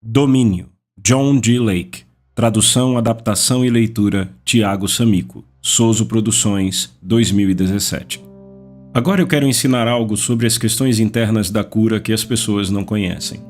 Domínio, John G. Lake. Tradução, adaptação e leitura, Tiago Samico. Soso Produções, 2017. Agora eu quero ensinar algo sobre as questões internas da cura que as pessoas não conhecem.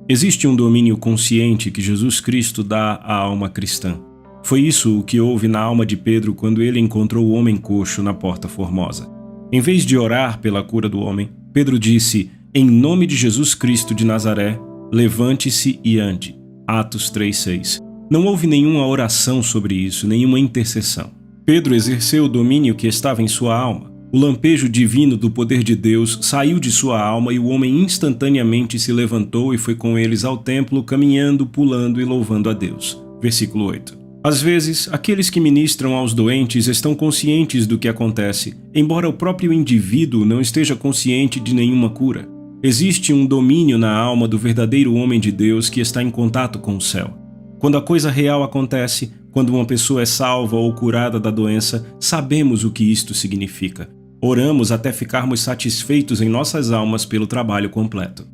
Existe um domínio consciente que Jesus Cristo dá à alma cristã. Foi isso o que houve na alma de Pedro quando ele encontrou o homem coxo na Porta Formosa. Em vez de orar pela cura do homem, Pedro disse: "Em nome de Jesus Cristo de Nazaré, levante-se e ande." Atos 3:6. Não houve nenhuma oração sobre isso, nenhuma intercessão. Pedro exerceu o domínio que estava em sua alma. O lampejo divino do poder de Deus saiu de sua alma e o homem instantaneamente se levantou e foi com eles ao templo, caminhando, pulando e louvando a Deus. Versículo 8. Às vezes, aqueles que ministram aos doentes estão conscientes do que acontece, embora o próprio indivíduo não esteja consciente de nenhuma cura. Existe um domínio na alma do verdadeiro homem de Deus que está em contato com o céu. Quando a coisa real acontece, quando uma pessoa é salva ou curada da doença, sabemos o que isto significa. Oramos até ficarmos satisfeitos em nossas almas pelo trabalho completo.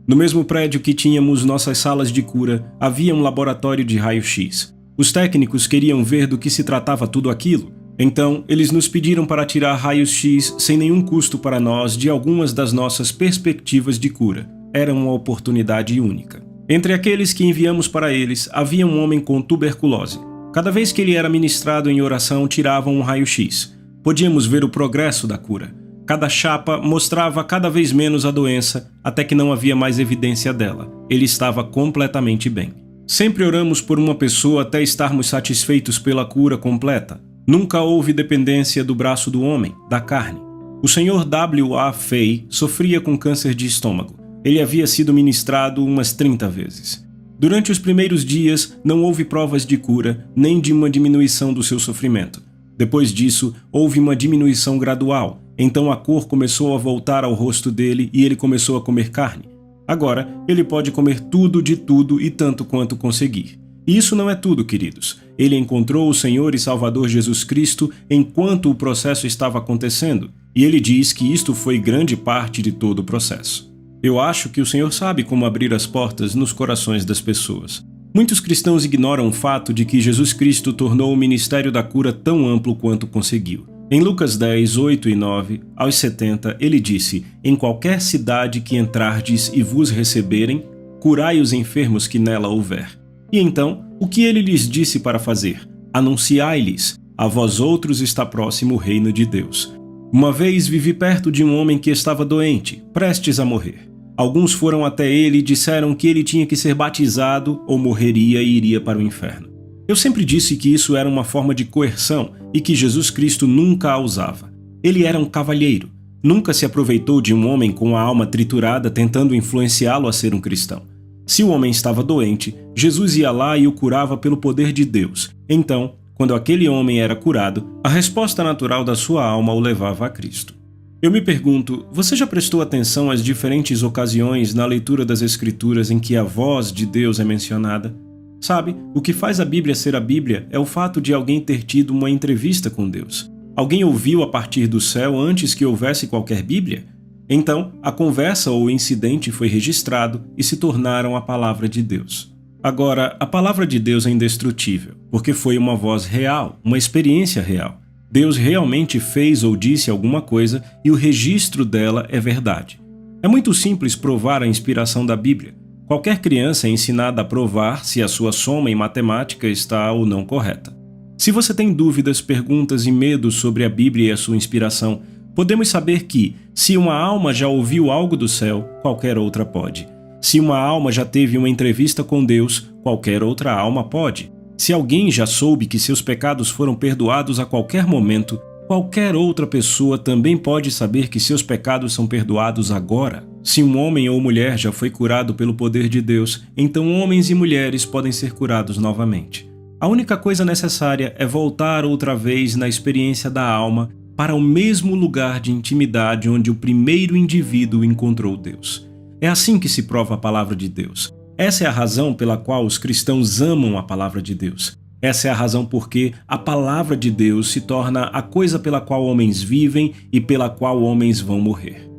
No mesmo prédio que tínhamos nossas salas de cura, havia um laboratório de raio-x. Os técnicos queriam ver do que se tratava tudo aquilo. Então, eles nos pediram para tirar raios-x sem nenhum custo para nós de algumas das nossas perspectivas de cura. Era uma oportunidade única. Entre aqueles que enviamos para eles, havia um homem com tuberculose. Cada vez que ele era ministrado em oração, tiravam um raio-x. Podíamos ver o progresso da cura. Cada chapa mostrava cada vez menos a doença, até que não havia mais evidência dela. Ele estava completamente bem. Sempre oramos por uma pessoa até estarmos satisfeitos pela cura completa. Nunca houve dependência do braço do homem, da carne. O Sr. W. A. Fay sofria com câncer de estômago. Ele havia sido ministrado umas 30 vezes. Durante os primeiros dias, não houve provas de cura, nem de uma diminuição do seu sofrimento. Depois disso, houve uma diminuição gradual. Então a cor começou a voltar ao rosto dele e ele começou a comer carne. Agora, ele pode comer tudo de tudo e tanto quanto conseguir. E isso não é tudo, queridos. Ele encontrou o Senhor e Salvador Jesus Cristo enquanto o processo estava acontecendo, e ele diz que isto foi grande parte de todo o processo. Eu acho que o Senhor sabe como abrir as portas nos corações das pessoas. Muitos cristãos ignoram o fato de que Jesus Cristo tornou o ministério da cura tão amplo quanto conseguiu. Em Lucas 10, 8 e 9, aos 70, ele disse: "Em qualquer cidade que entrardes e vos receberem, curai os enfermos que nela houver." E então, o que ele lhes disse para fazer? Anunciai-lhes: "A vós outros está próximo o reino de Deus." Uma vez vivi perto de um homem que estava doente, prestes a morrer. Alguns foram até ele e disseram que ele tinha que ser batizado ou morreria e iria para o inferno. Eu sempre disse que isso era uma forma de coerção e que Jesus Cristo nunca a usava. Ele era um cavalheiro. Nunca se aproveitou de um homem com a alma triturada tentando influenciá-lo a ser um cristão. Se o homem estava doente, Jesus ia lá e o curava pelo poder de Deus. Então, quando aquele homem era curado, a resposta natural da sua alma o levava a Cristo. Eu me pergunto, você já prestou atenção às diferentes ocasiões na leitura das Escrituras em que a voz de Deus é mencionada? Sabe, o que faz a Bíblia ser a Bíblia é o fato de alguém ter tido uma entrevista com Deus. Alguém ouviu a partir do céu antes que houvesse qualquer Bíblia? Então, a conversa ou o incidente foi registrado e se tornaram a palavra de Deus. Agora, a palavra de Deus é indestrutível, porque foi uma voz real, uma experiência real. Deus realmente fez ou disse alguma coisa e o registro dela é verdade. É muito simples provar a inspiração da Bíblia. Qualquer criança é ensinada a provar se a sua soma em matemática está ou não correta. Se você tem dúvidas, perguntas e medos sobre a Bíblia e a sua inspiração, podemos saber que, se uma alma já ouviu algo do céu, qualquer outra pode. Se uma alma já teve uma entrevista com Deus, qualquer outra alma pode. Se alguém já soube que seus pecados foram perdoados a qualquer momento, qualquer outra pessoa também pode saber que seus pecados são perdoados agora. Se um homem ou mulher já foi curado pelo poder de Deus, então homens e mulheres podem ser curados novamente. A única coisa necessária é voltar outra vez na experiência da alma para o mesmo lugar de intimidade onde o primeiro indivíduo encontrou Deus. É assim que se prova a palavra de Deus. Essa é a razão pela qual os cristãos amam a palavra de Deus. Essa é a razão porque a palavra de Deus se torna a coisa pela qual homens vivem e pela qual homens vão morrer.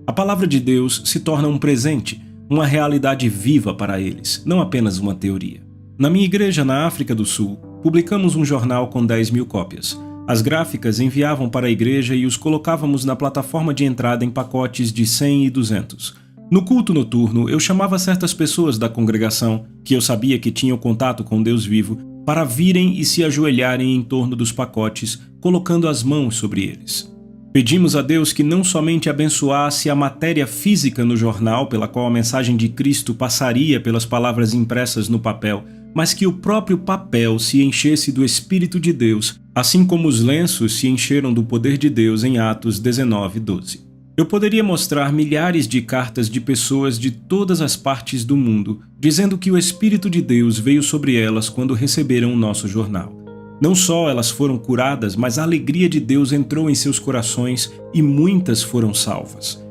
A palavra de Deus se torna um presente. uma realidade viva para eles, não apenas uma teoria. Na minha igreja na África do Sul, publicamos um jornal com 10.000 cópias. As gráficas enviavam para a igreja e os colocávamos na plataforma de entrada em pacotes de 100 e 200. No culto noturno, eu chamava certas pessoas da congregação, que eu sabia que tinham contato com Deus vivo, para virem e se ajoelharem em torno dos pacotes, colocando as mãos sobre eles. Pedimos a Deus que não somente abençoasse a matéria física no jornal, pela qual a mensagem de Cristo passaria pelas palavras impressas no papel, mas que o próprio papel se enchesse do Espírito de Deus, assim como os lenços se encheram do poder de Deus em Atos 19:12. Eu poderia mostrar milhares de cartas de pessoas de todas as partes do mundo, dizendo que o Espírito de Deus veio sobre elas quando receberam o nosso jornal. Não só elas foram curadas, mas a alegria de Deus entrou em seus corações e muitas foram salvas.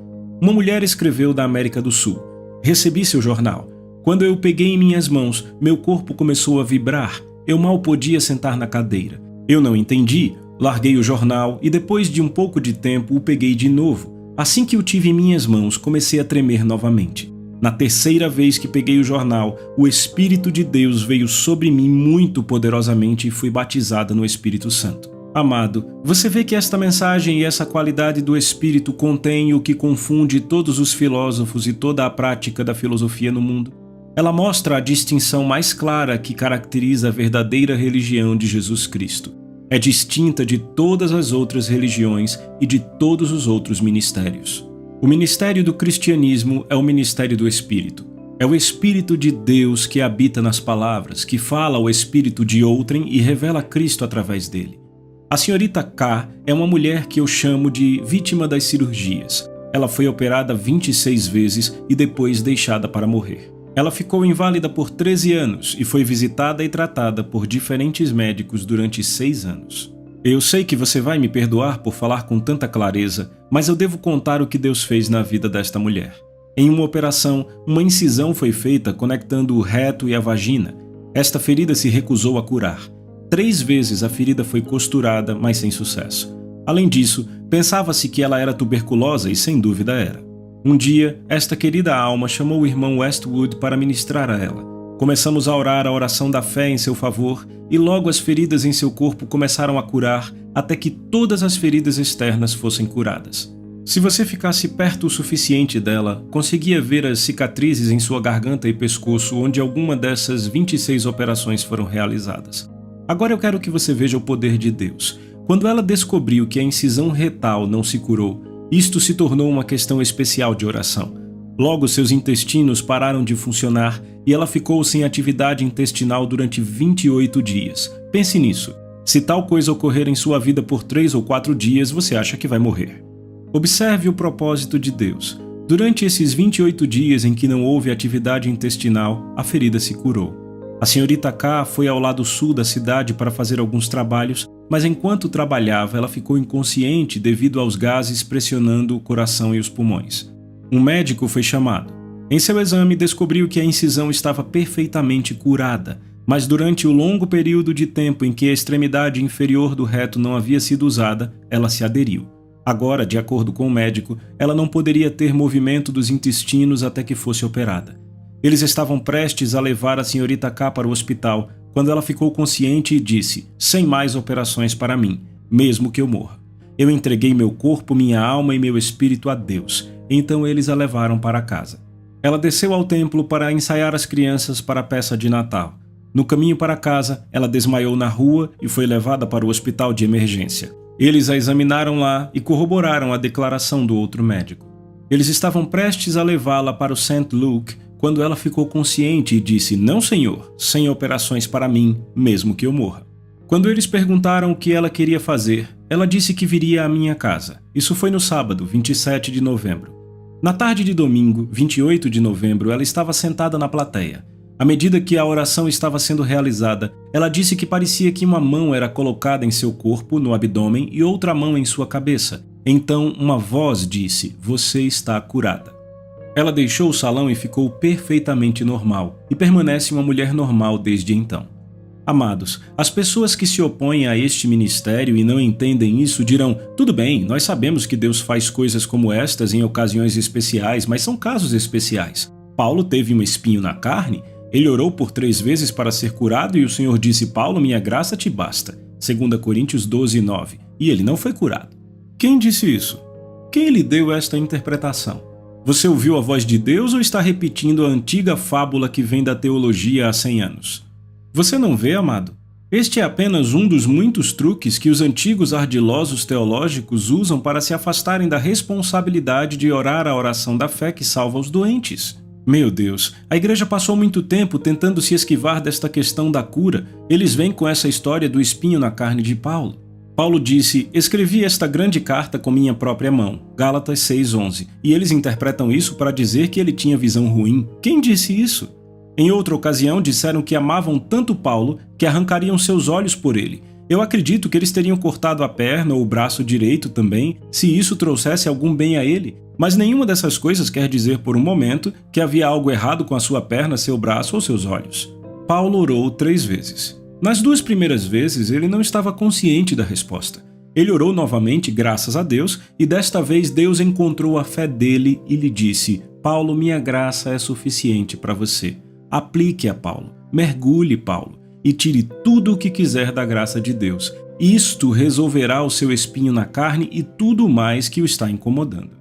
Uma mulher escreveu da América do Sul: "Recebi seu jornal. Quando eu o peguei em minhas mãos, meu corpo começou a vibrar. Eu mal podia sentar na cadeira. Eu não entendi, larguei o jornal e depois de um pouco de tempo o peguei de novo. Assim que o tive em minhas mãos, comecei a tremer novamente. Na terceira vez que peguei o jornal, o Espírito de Deus veio sobre mim muito poderosamente e fui batizada no Espírito Santo." Amado, você vê que esta mensagem e essa qualidade do Espírito contém o que confunde todos os filósofos e toda a prática da filosofia no mundo? Ela mostra a distinção mais clara que caracteriza a verdadeira religião de Jesus Cristo. É distinta de todas as outras religiões e de todos os outros ministérios. O ministério do cristianismo é o ministério do Espírito. É o Espírito de Deus que habita nas palavras, que fala ao espírito de outrem e revela Cristo através dele. A senhorita K é uma mulher que eu chamo de vítima das cirurgias. Ela foi operada 26 vezes e depois deixada para morrer. Ela ficou inválida por 13 anos e foi visitada e tratada por diferentes médicos durante 6 anos. Eu sei que você vai me perdoar por falar com tanta clareza, mas eu devo contar o que Deus fez na vida desta mulher. Em uma operação, uma incisão foi feita conectando o reto e a vagina. Esta ferida se recusou a curar. 3 vezes a ferida foi costurada, mas sem sucesso. Além disso, pensava-se que ela era tuberculosa e sem dúvida era. Um dia, esta querida alma chamou o irmão Westwood para ministrar a ela. Começamos a orar a oração da fé em seu favor e logo as feridas em seu corpo começaram a curar até que todas as feridas externas fossem curadas. Se você ficasse perto o suficiente dela, conseguia ver as cicatrizes em sua garganta e pescoço onde alguma dessas 26 operações foram realizadas. Agora eu quero que você veja o poder de Deus. Quando ela descobriu que a incisão retal não se curou, isto se tornou uma questão especial de oração. Logo, seus intestinos pararam de funcionar e ela ficou sem atividade intestinal durante 28 dias. Pense nisso. Se tal coisa ocorrer em sua vida por 3 ou 4 dias, você acha que vai morrer. Observe o propósito de Deus. Durante esses 28 dias em que não houve atividade intestinal, a ferida se curou. A senhorita K foi ao lado sul da cidade para fazer alguns trabalhos, mas enquanto trabalhava, ela ficou inconsciente devido aos gases pressionando o coração e os pulmões. Um médico foi chamado. Em seu exame, descobriu que a incisão estava perfeitamente curada, mas durante o longo período de tempo em que a extremidade inferior do reto não havia sido usada, ela se aderiu. Agora, de acordo com o médico, ela não poderia ter movimento dos intestinos até que fosse operada. Eles estavam prestes a levar a senhorita K para o hospital, quando ela ficou consciente e disse: "Sem mais operações para mim, mesmo que eu morra. Eu entreguei meu corpo, minha alma e meu espírito a Deus." Então eles a levaram para casa. Ela desceu ao templo para ensaiar as crianças para a peça de Natal. No caminho para casa, ela desmaiou na rua e foi levada para o hospital de emergência. Eles a examinaram lá e corroboraram a declaração do outro médico. Eles estavam prestes a levá-la para o St. Luke quando ela ficou consciente e disse: "Não, senhor, sem operações para mim, mesmo que eu morra." Quando eles perguntaram o que ela queria fazer, ela disse que viria à minha casa. Isso foi no sábado, 27 de novembro. Na tarde de domingo, 28 de novembro, ela estava sentada na plateia. À medida que a oração estava sendo realizada, ela disse que parecia que uma mão era colocada em seu corpo, no abdômen, e outra mão em sua cabeça. Então, uma voz disse: "Você está curada." Ela deixou o salão e ficou perfeitamente normal, e permanece uma mulher normal desde então. Amados, as pessoas que se opõem a este ministério e não entendem isso dirão: "Tudo bem, nós sabemos que Deus faz coisas como estas em ocasiões especiais, mas são casos especiais." Paulo teve um espinho na carne? Ele orou por 3 vezes para ser curado e o Senhor disse: Paulo, minha graça te basta. 2 Coríntios 12, 9. E ele não foi curado. Quem disse isso? Quem lhe deu esta interpretação? Você ouviu a voz de Deus ou está repetindo a antiga fábula que vem da teologia há 100 anos? Você não vê, amado? Este é apenas um dos muitos truques que os antigos ardilosos teológicos usam para se afastarem da responsabilidade de orar a oração da fé que salva os doentes. Meu Deus, a igreja passou muito tempo tentando se esquivar desta questão da cura. Eles vêm com essa história do espinho na carne de Paulo. Paulo disse: escrevi esta grande carta com minha própria mão, Gálatas 6:11, e eles interpretam isso para dizer que ele tinha visão ruim. Quem disse isso? Em outra ocasião disseram que amavam tanto Paulo que arrancariam seus olhos por ele. Eu acredito que eles teriam cortado a perna ou o braço direito também, se isso trouxesse algum bem a ele. Mas nenhuma dessas coisas quer dizer por um momento que havia algo errado com a sua perna, seu braço ou seus olhos. Paulo orou 3 vezes. Nas 2 primeiras vezes, ele não estava consciente da resposta. Ele orou novamente, graças a Deus, e desta vez Deus encontrou a fé dele e lhe disse: Paulo, minha graça é suficiente para você. Aplique a Paulo, mergulhe Paulo, e tire tudo o que quiser da graça de Deus. Isto resolverá o seu espinho na carne e tudo mais que o está incomodando.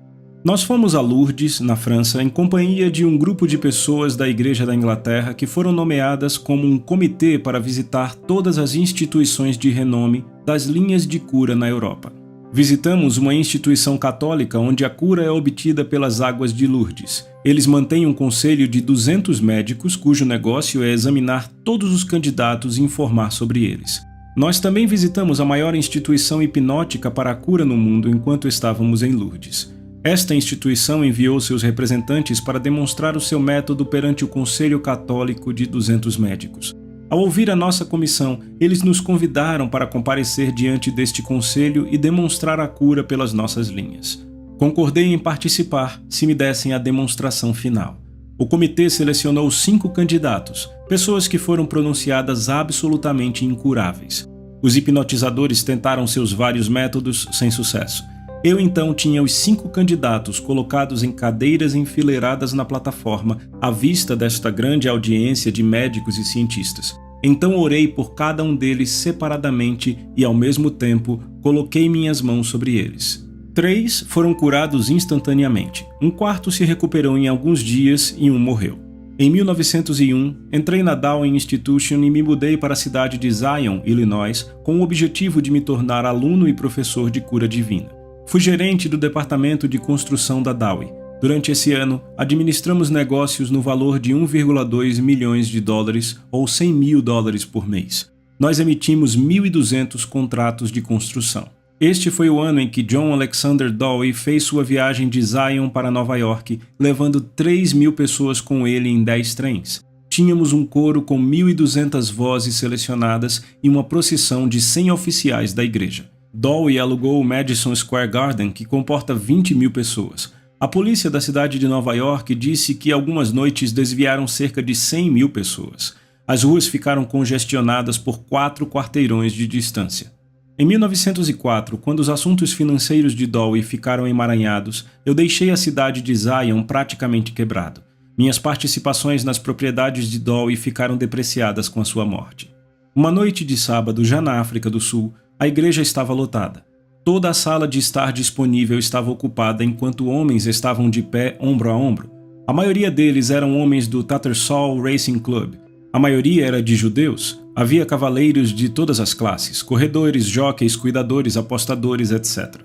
Nós fomos a Lourdes, na França, em companhia de um grupo de pessoas da Igreja da Inglaterra que foram nomeadas como um comitê para visitar todas as instituições de renome das linhas de cura na Europa. Visitamos uma instituição católica onde a cura é obtida pelas águas de Lourdes. Eles mantêm um conselho de 200 médicos cujo negócio é examinar todos os candidatos e informar sobre eles. Nós também visitamos a maior instituição hipnótica para a cura no mundo enquanto estávamos em Lourdes. Esta instituição enviou seus representantes para demonstrar o seu método perante o Conselho Católico de 200 médicos. Ao ouvir a nossa comissão, eles nos convidaram para comparecer diante deste conselho e demonstrar a cura pelas nossas linhas. Concordei em participar se me dessem a demonstração final. O comitê selecionou 5 candidatos, pessoas que foram pronunciadas absolutamente incuráveis. Os hipnotizadores tentaram seus vários métodos sem sucesso. Eu então tinha os 5 candidatos colocados em cadeiras enfileiradas na plataforma, à vista desta grande audiência de médicos e cientistas. Então orei por cada um deles separadamente e, ao mesmo tempo, coloquei minhas mãos sobre eles. 3 foram curados instantaneamente, um quarto se recuperou em alguns dias e um morreu. Em 1901, entrei na Downing Institution e me mudei para a cidade de Zion, Illinois, com o objetivo de me tornar aluno e professor de cura divina. Fui gerente do departamento de construção da Dowie. Durante esse ano, administramos negócios no valor de 1,2 milhões de dólares ou $100 mil por mês. Nós emitimos 1.200 contratos de construção. Este foi o ano em que John Alexander Dowie fez sua viagem de Zion para Nova York, levando 3.000 pessoas com ele em 10 trens. Tínhamos um coro com 1.200 vozes selecionadas e uma procissão de 100 oficiais da igreja. Dowie alugou o Madison Square Garden, que comporta 20.000 pessoas. A polícia da cidade de Nova York disse que algumas noites desviaram cerca de 100.000 pessoas. As ruas ficaram congestionadas por 4 quarteirões de distância. Em 1904, quando os assuntos financeiros de Dowie ficaram emaranhados, eu deixei a cidade de Zion praticamente quebrado. Minhas participações nas propriedades de Dowie ficaram depreciadas com a sua morte. Uma noite de sábado, já na África do Sul, a igreja estava lotada. Toda a sala de estar disponível estava ocupada enquanto homens estavam de pé ombro a ombro. A maioria deles eram homens do Tattersall Racing Club. A maioria era de judeus. Havia cavaleiros de todas as classes, corredores, jockeys, cuidadores, apostadores, etc.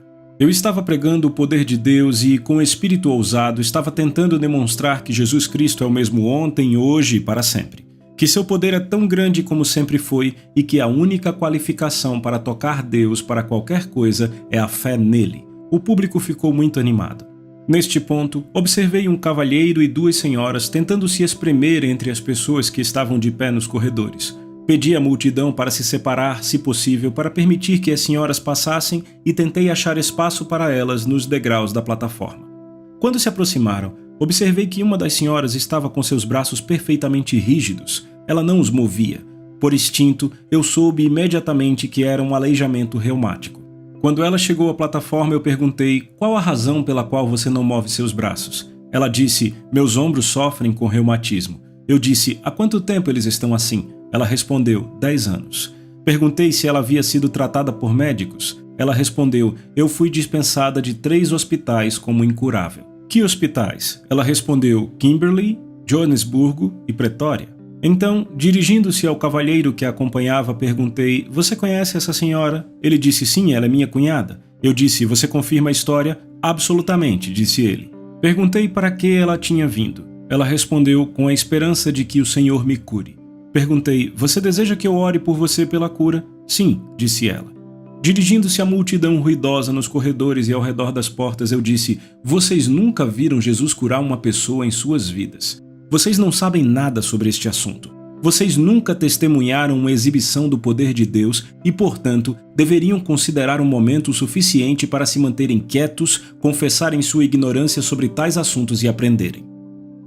Eu estava pregando o poder de Deus e, com espírito ousado, estava tentando demonstrar que Jesus Cristo é o mesmo ontem, hoje e para sempre. Que seu poder é tão grande como sempre foi e que a única qualificação para tocar Deus para qualquer coisa é a fé nele. O público ficou muito animado. Neste ponto, observei um cavalheiro e 2 senhoras tentando se espremer entre as pessoas que estavam de pé nos corredores. Pedi à multidão para se separar, se possível, para permitir que as senhoras passassem e tentei achar espaço para elas nos degraus da plataforma. Quando se aproximaram, observei que uma das senhoras estava com seus braços perfeitamente rígidos. Ela não os movia. Por instinto, eu soube imediatamente que era um aleijamento reumático. Quando ela chegou à plataforma, eu perguntei: qual a razão pela qual você não move seus braços? Ela disse: meus ombros sofrem com reumatismo. Eu disse: há quanto tempo eles estão assim? Ela respondeu: 10 anos. Perguntei se ela havia sido tratada por médicos. Ela respondeu: eu fui dispensada de 3 hospitais como incurável. Que hospitais? Ela respondeu: Kimberley, Joanesburgo e Pretória. Então, dirigindo-se ao cavalheiro que a acompanhava, perguntei: você conhece essa senhora? Ele disse: sim, ela é minha cunhada. Eu disse: você confirma a história? Absolutamente, disse ele. Perguntei para que ela tinha vindo. Ela respondeu: com a esperança de que o Senhor me cure. Perguntei: você deseja que eu ore por você pela cura? Sim, disse ela. Dirigindo-se à multidão ruidosa nos corredores e ao redor das portas, eu disse: vocês nunca viram Jesus curar uma pessoa em suas vidas. Vocês não sabem nada sobre este assunto. Vocês nunca testemunharam uma exibição do poder de Deus e, portanto, deveriam considerar um momento suficiente para se manterem quietos, confessarem sua ignorância sobre tais assuntos e aprenderem.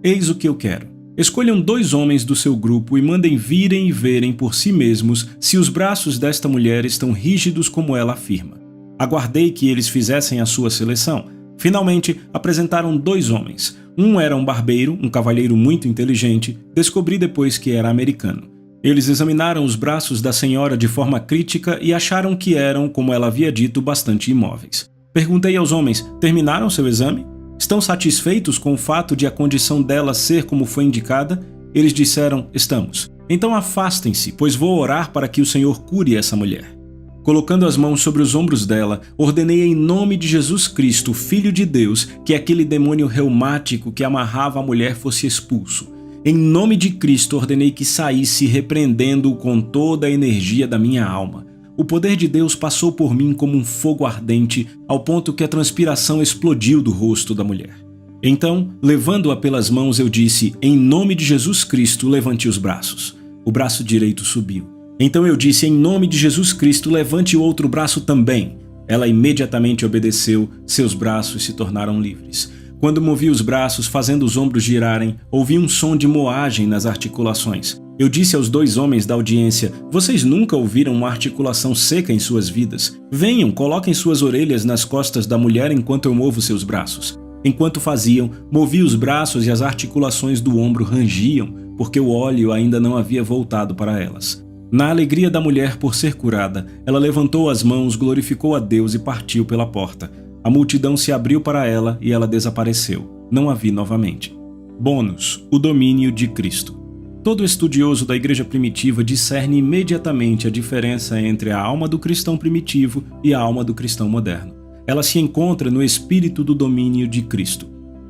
Eis o que eu quero. Escolham 2 homens do seu grupo e mandem virem e verem por si mesmos se os braços desta mulher estão rígidos como ela afirma. Aguardei que eles fizessem a sua seleção. Finalmente, apresentaram 2 homens. Um era um barbeiro, um cavalheiro muito inteligente, descobri depois que era americano. Eles examinaram os braços da senhora de forma crítica e acharam que eram, como ela havia dito, bastante imóveis. Perguntei aos homens: terminaram seu exame? Estão satisfeitos com o fato de a condição dela ser como foi indicada? Eles disseram: estamos. Então afastem-se, pois vou orar para que o Senhor cure essa mulher. Colocando as mãos sobre os ombros dela, ordenei em nome de Jesus Cristo, Filho de Deus, que aquele demônio reumático que amarrava a mulher fosse expulso. Em nome de Cristo, ordenei que saísse, repreendendo-o com toda a energia da minha alma. O poder de Deus passou por mim como um fogo ardente, ao ponto que a transpiração explodiu do rosto da mulher. Então, levando-a pelas mãos, eu disse: em nome de Jesus Cristo, levante os braços. O braço direito subiu. Então eu disse: em nome de Jesus Cristo, levante o outro braço também. Ela imediatamente obedeceu, seus braços se tornaram livres. Quando movi os braços, fazendo os ombros girarem, ouvi um som de moagem nas articulações. Eu disse aos 2 homens da audiência: vocês nunca ouviram uma articulação seca em suas vidas? Venham, coloquem suas orelhas nas costas da mulher enquanto eu movo seus braços. Enquanto faziam, movi os braços e as articulações do ombro rangiam, porque o óleo ainda não havia voltado para elas. Na alegria da mulher por ser curada, ela levantou as mãos, glorificou a Deus e partiu pela porta. A multidão se abriu para ela e ela desapareceu. Não a vi novamente. Bônus: o domínio de Cristo. Todo estudioso da igreja primitiva discerne imediatamente a diferença entre a alma do cristão primitivo e a alma do cristão moderno. Ela se encontra no espírito do domínio de Cristo.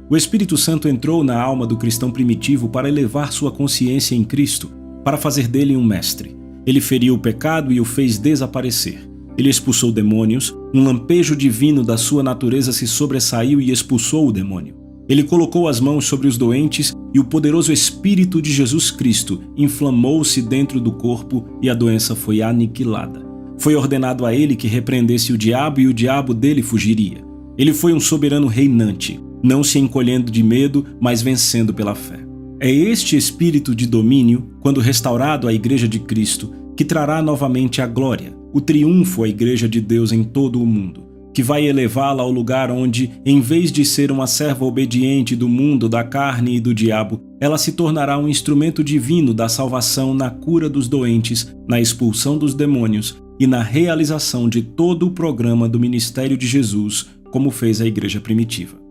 O Espírito Santo entrou na alma do cristão primitivo para elevar sua consciência em Cristo, para fazer dele um mestre. Ele feriu o pecado e o fez desaparecer. Ele expulsou demônios, um lampejo divino da sua natureza se sobressaiu e expulsou o demônio. Ele colocou as mãos sobre os doentes e o poderoso Espírito de Jesus Cristo inflamou-se dentro do corpo e a doença foi aniquilada. Foi ordenado a ele que repreendesse o diabo e o diabo dele fugiria. Ele foi um soberano reinante, não se encolhendo de medo, mas vencendo pela fé. É este espírito de domínio, quando restaurado à Igreja de Cristo, que trará novamente a glória, o triunfo à Igreja de Deus em todo o mundo, que vai elevá-la ao lugar onde, em vez de ser uma serva obediente do mundo, da carne e do diabo, ela se tornará um instrumento divino da salvação na cura dos doentes, na expulsão dos demônios e na realização de todo o programa do ministério de Jesus, como fez a Igreja primitiva.